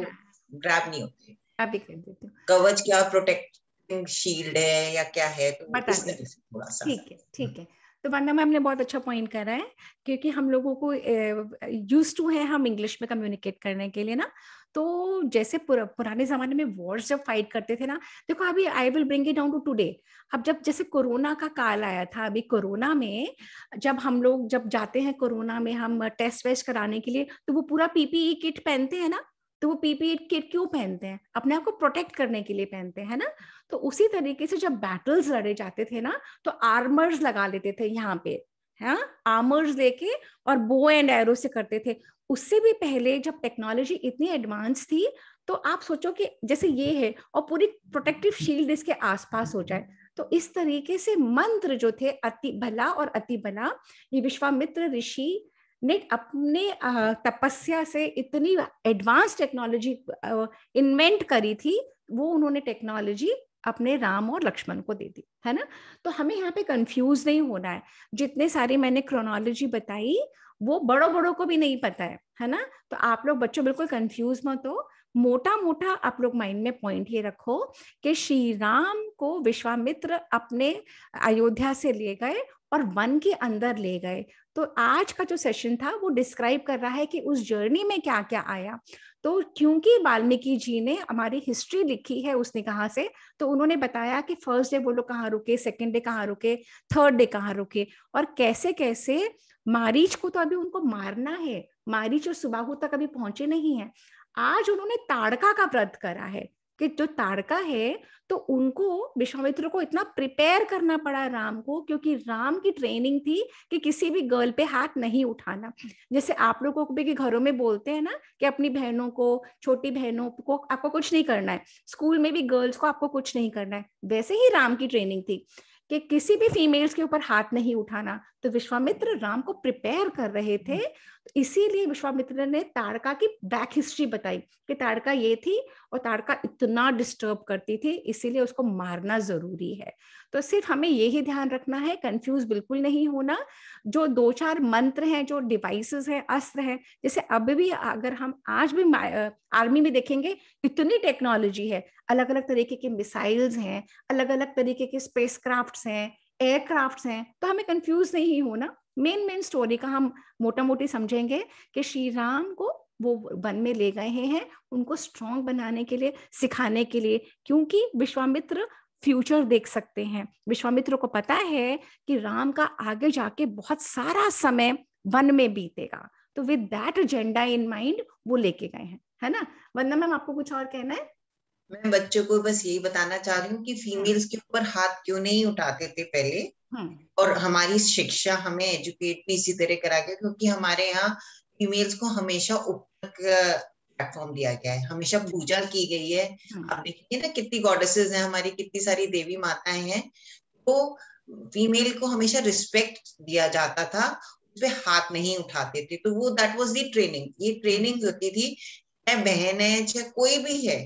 ग्रैब नहीं होते। अभी कर देती हूँ। कवच क्या, प्रोटेक्टिंग शील्ड है या क्या है, तो बता इस तरह से थोड़ा सा। ठीक है, ठीक है। तो वंदना मैम ने बहुत अच्छा पॉइंट करा है, क्योंकि हम लोगों को यूज टू है हम इंग्लिश में कम्युनिकेट करने के लिए ना। तो जैसे पुराने जमाने में वॉर्स जब फाइट करते थे ना, देखो अभी I will bring it down to today. अब जब जैसे कोरोना का काल आया था, अभी कोरोना में जब हम लोग जब जाते हैं कोरोना में हम टेस्ट वेस्ट कराने के लिए, तो वो पूरा पीपीई किट पहनते हैं ना। तो वो पीपीई किट क्यों पहनते हैं? अपने आप को प्रोटेक्ट करने के लिए पहनते हैं ना। तो उसी तरीके से जब बैटल्स लड़े जाते थे ना, तो आर्मर्स लगा लेते थे यहाँ पे, हाँ, आर्मर्स लेके और बो एंड एरो से करते थे। उससे भी पहले जब टेक्नोलॉजी इतनी एडवांस थी, तो आप सोचो कि जैसे ये है और पूरी प्रोटेक्टिव शील्ड इसके आसपास हो जाए। तो इस तरीके से मंत्र जो थे अति भला और अति बला, ये विश्वामित्र ऋषि ने अपने तपस्या से इतनी एडवांस टेक्नोलॉजी इन्वेंट करी थी, वो उन्होंने टेक्नोलॉजी अपने राम और लक्ष्मण को दे दी, है ना। तो हमें यहाँ पे कंफ्यूज नहीं होना है। जितने सारे मैंने क्रोनोलॉजी बताई वो बड़ों बड़ों को भी नहीं पता है ना। तो आप लोग बच्चों बिल्कुल कंफ्यूज मत हो। मोटा मोटा आप लोग माइंड में पॉइंट ये रखो कि श्री राम को विश्वामित्र अपने अयोध्या से ले गए और वन के अंदर ले गए। तो आज का जो सेशन था वो डिस्क्राइब कर रहा है कि उस जर्नी में क्या क्या आया। तो क्योंकि वाल्मीकि जी ने हमारी हिस्ट्री लिखी है उसने कहाँ से, तो उन्होंने बताया कि फर्स्ट डे वो लोग कहाँ रुके, सेकेंड डे कहाँ रुके, थर्ड डे कहाँ रुके, और कैसे कैसे मारीच को तो अभी उनको मारना है। मारीच और सुबाहु तक अभी पहुंचे नहीं है। आज उन्होंने ताड़का का व्रत करा है कि जो ताड़का है, तो उनको विश्वामित्र को इतना प्रिपेयर करना पड़ा राम को, क्योंकि राम की ट्रेनिंग थी कि किसी भी गर्ल पे हाथ नहीं उठाना। जैसे आप लोगों को भी कि घरों में बोलते हैं ना कि अपनी बहनों को, छोटी बहनों को आपको कुछ नहीं करना है, स्कूल में भी गर्ल्स को आपको कुछ नहीं करना है, वैसे ही राम की ट्रेनिंग थी कि किसी भी फीमेल्स के ऊपर हाथ नहीं उठाना। तो विश्वामित्र राम को प्रिपेयर कर रहे थे, तो इसीलिए विश्वामित्र ने ताड़का की बैक हिस्ट्री बताई कि ताड़का ये थी और ताड़का इतना डिस्टर्ब करती थी, इसीलिए उसको मारना जरूरी है। तो सिर्फ हमें यही ध्यान रखना है, कंफ्यूज बिल्कुल नहीं होना। जो 2-4 मंत्र हैं, जो डिवाइसेस हैं, अस्त्र हैं, जैसे अब भी अगर हम आज भी आर्मी में देखेंगे इतनी टेक्नोलॉजी है, अलग अलग तरीके के मिसाइल्स हैं, अलग अलग तरीके के स्पेसक्राफ्ट्स हैं, एयरक्राफ्ट्स हैं, तो हमें कंफ्यूज नहीं होना। मेन स्टोरी का हम मोटा मोटी समझेंगे कि श्री राम को वो वन में ले गए हैं उनको स्ट्रांग बनाने के लिए, सिखाने के लिए, क्योंकि विश्वामित्र फ्यूचर देख सकते हैं। विश्वामित्र को पता है कि राम का आगे जाके बहुत सारा समय वन में बीतेगा, तो with that agenda in mind वो लेके गए हैं, है ना। वंदना मैम, आपको कुछ और कहना है? मैं बच्चों को बस यही बताना चाह रही हूँ कि फीमेल्स के ऊपर हाथ क्यों नहीं उठाते थे पहले, और हमारी शिक्षा हमें एजुकेट भी इसी तरह करा गया, क्योंकि हमारे यहाँ फीमेल्स को हमेशा ऊपर प्लेटफॉर्म दिया गया है, हमेशा पूजा की गई है। आप देखिए ना कितनी गॉडेसेस हैं हमारी, कितनी सारी देवी माताएं हैं, तो फीमेल को हमेशा रिस्पेक्ट दिया जाता था, उस पे हाथ नहीं उठाते थे। तो वो दैट वाज द ट्रेनिंग, ये ट्रेनिंग होती थी, चाहे बहन है चाहे कोई भी है,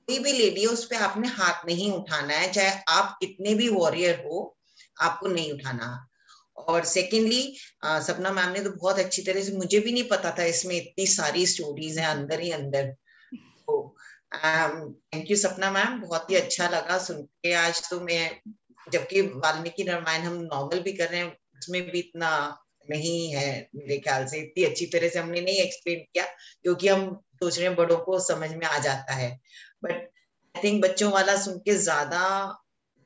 कोई भी लेडी है, उस पे आपने हाथ नहीं उठाना है, चाहे आप कितने भी वॉरियर हो, आपको नहीं उठाना। और सेकेंडली सपना मैम ने तो बहुत अच्छी तरह से, मुझे भी नहीं पता था इसमें इतनी सारी स्टोरीज हैं अंदर ही अंदर। तो थैंक यू सपना मैम, बहुत ही अच्छा लगा सुन के आज। तो मैं, जबकि वाल्मीकि रामायण हम नॉवल भी कर रहे हैं, उसमें भी इतना नहीं है मेरे ख्याल से, इतनी अच्छी तरह से हमने नहीं एक्सप्लेन किया, क्योंकि हम सोच रहे हैं बड़ों को समझ में आ जाता है, बट आई थिंक बच्चों वाला सुन के ज्यादा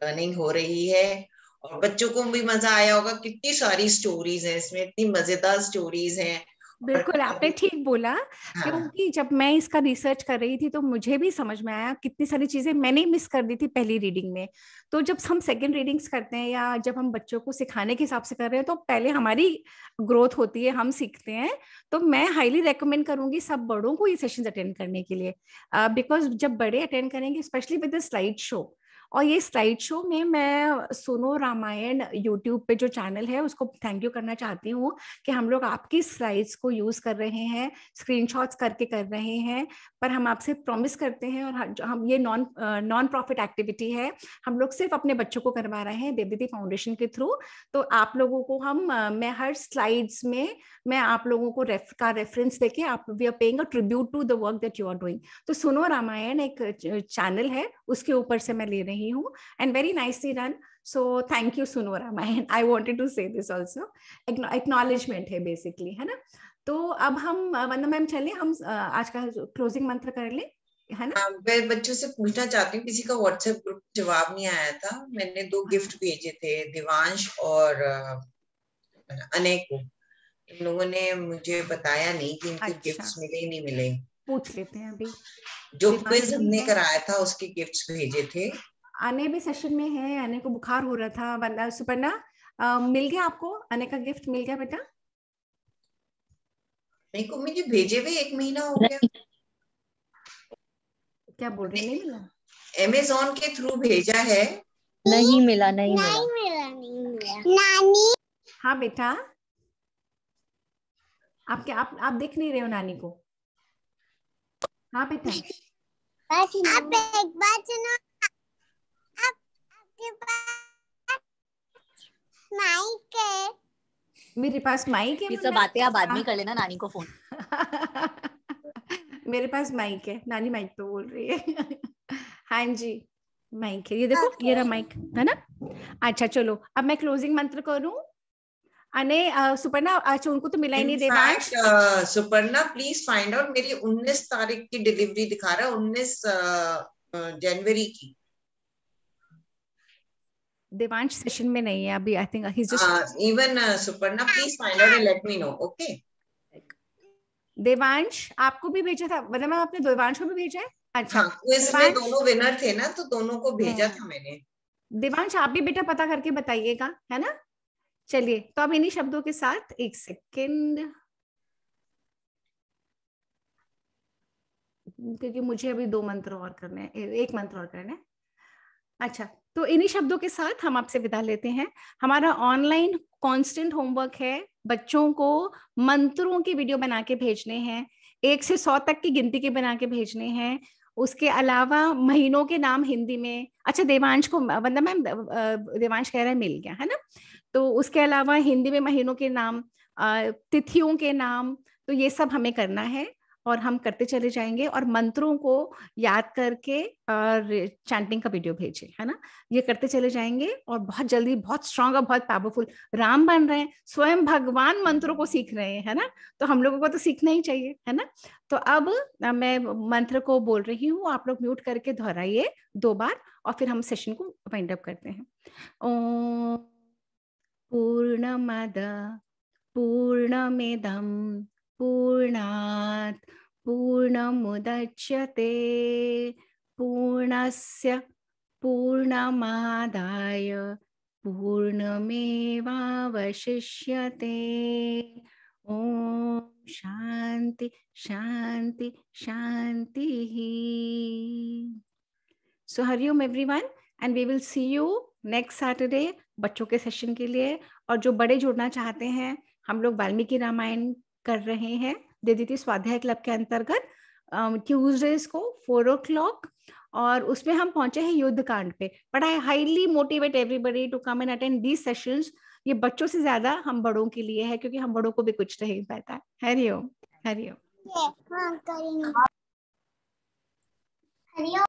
लर्निंग हो रही है, और बच्चों को भी मजा आया होगा। कितनी सारी स्टोरीज हैं इसमें, इतनी मजेदार स्टोरीज हैं। बिल्कुल आपने ठीक बोला। हाँ। क्योंकि जब मैं इसका रिसर्च कर रही थी तो मुझे भी समझ में आया कितनी सारी चीजें मैंने मिस कर दी थी पहली रीडिंग में। तो जब हम सेकंड रीडिंग्स करते हैं या जब हम बच्चों को सिखाने के हिसाब से कर रहे हैं, तो पहले हमारी ग्रोथ होती है, हम सीखते हैं। तो मैं हाईली रेकमेंड करूंगी सब बड़ों को ये सेशंस अटेंड करने के लिए, बिकॉज जब बड़े अटेंड करेंगे, specially with the slide show. और ये स्लाइड शो में मैं सुनो रामायण यूट्यूब पे जो चैनल है उसको थैंक यू करना चाहती हूँ कि हम लोग आपकी स्लाइड्स को यूज कर रहे हैं, स्क्रीनशॉट्स करके कर रहे हैं। पर हम आपसे प्रॉमिस करते हैं, और हम ये नॉन प्रॉफिट एक्टिविटी है, हम लोग सिर्फ अपने बच्चों को करवा रहे हैं देवदीति फाउंडेशन के थ्रू। तो आप लोगों को मैं हर स्लाइड्स में मैं आप लोगों को रेफरेंस देके, आप we are paying a tribute to the work that you are doing. तो सुनो रामायण एक चैनल है, उसके ऊपर से मैं ले रही हूँ, and very nicely done. So thank you सुनो रामायण, आई वांटेड टू से दिस आल्सो, एक्नॉलेजमेंट है बेसिकली, है ना। तो अब हम वंदना मैम चले, हम आज का क्लोजिंग मंत्र कर ले, है ना। मैं बच्चों से पूछना चाहती हूँ, किसी का व्हाट्सएप ग्रुप जवाब नहीं आया था, मैंने 2 गिफ्ट भेजे थे, दिवांश और अनय को। इन लोगों ने मुझे बताया नहीं कि इनके गिफ्ट्स मिले ही नहीं मिले। पूछ लेते हैं अभी। जो क्विज हमने कराया था उसके गिफ्ट्स भेजे थे। अनय भी सेशन में है, अनय को बुखार हो रहा था। वंदना सुपर्णा, मिल गया आपको अनय का गिफ्ट? मिल गया बेटा? नहीं को मुझे भेजे हुए 1 महीना हो गया। क्या बोल रहे? नहीं मिला? अमेज़न के थ्रू भेजा है। नहीं मिला, नहीं मिला, नहीं मिला। नानी, हाँ बेटा, आप देख नहीं रहे हो नानी को? हाँ बेटा, आप एक बात सुनो, आपके पास माइक है? मेरे पास माइक है। ये सब बातें आप बाद में कर लेना, नानी को फोन। मेरे पास माइक है, नानी माइक पे बोल रही है। हाँ जी, माइक है, ये देखो ये रहा माइक, है ना। अच्छा चलो, अब मैं क्लोजिंग मंत्र करूं। अने सुपर्णा, अच्छा उनको तो मिला ही नहीं। Devansh, Suparna please find out, मेरी 19 तारीख की डिलीवरी दिखा रहा है, 19 जनवरी की। देवांश सेशन में नहीं है अभी, I think he just even Suparna please find out and let me know, okay. Devansh आपको भी भेजा था, मतलब मैं आपने देवांश को भी भेजा है? अच्छा हाँ, क्विज में दोनों विनर थे ना, तो दोनों को भेजा था मैंने। देवांश आप भी बेटा पता करके बताइएगा, है ना। चलिए, तो अब इन्हीं शब्दों के साथ, एक सेकेंड, क्योंकि मुझे अभी 2 मंत्र और करने हैं, 1 मंत्र और करना है। अच्छा, तो इन्हीं शब्दों के साथ हम आपसे विदा लेते हैं। हमारा ऑनलाइन कांस्टेंट होमवर्क है, बच्चों को मंत्रों की वीडियो बना के भेजने हैं, 1 से 100 तक की गिनती के बना के भेजने हैं। उसके अलावा महीनों के नाम हिंदी में, अच्छा देवांश को, वंदना मैम देवांश कह रहा है मिल गया, है ना। तो उसके अलावा हिंदी में महीनों के नाम, तिथियों के नाम, तो ये सब हमें करना है। और हम करते चले जाएंगे और मंत्रों को याद करके और चैंटिंग का वीडियो भेजें, है ना। ये करते चले जाएंगे और बहुत जल्दी बहुत स्ट्रांग और बहुत पावरफुल राम बन रहे हैं, स्वयं भगवान मंत्रों को सीख रहे हैं, है ना। तो हम लोगों को तो सीखना ही चाहिए, है ना। तो अब मैं मंत्र को बोल रही हूँ, आप लोग म्यूट करके दोहराइए 2 बार और फिर हम सेशन को वाइंड अप करते हैं। ओम पूर्णमद पूर्णमिदं पूर्णात् पूर्णमुदच्यते पूर्णस्य पूर्णमादाय पूर्णमेवावशिष्यते। ओम शांति शांति शांति। सो हरिओम everyone, and we will see you next Saturday बच्चों के सेशन के लिए। और जो बड़े जुड़ना चाहते हैं, हम लोग वाल्मीकि रामायण कर रहे हैं दीदी स्वाध्याय क्लब के अंतर्गत ट्यूजडेज को 4 o'clock, और उसमें हम पहुंचे हैं युद्ध कांड पे। But I highly motivate everybody to come and attend these sessions. ये बच्चों से ज्यादा हम बड़ों के लिए है, क्योंकि हम बड़ों को भी कुछ नहीं पता है। हरिओम हरिओम। हरिओम।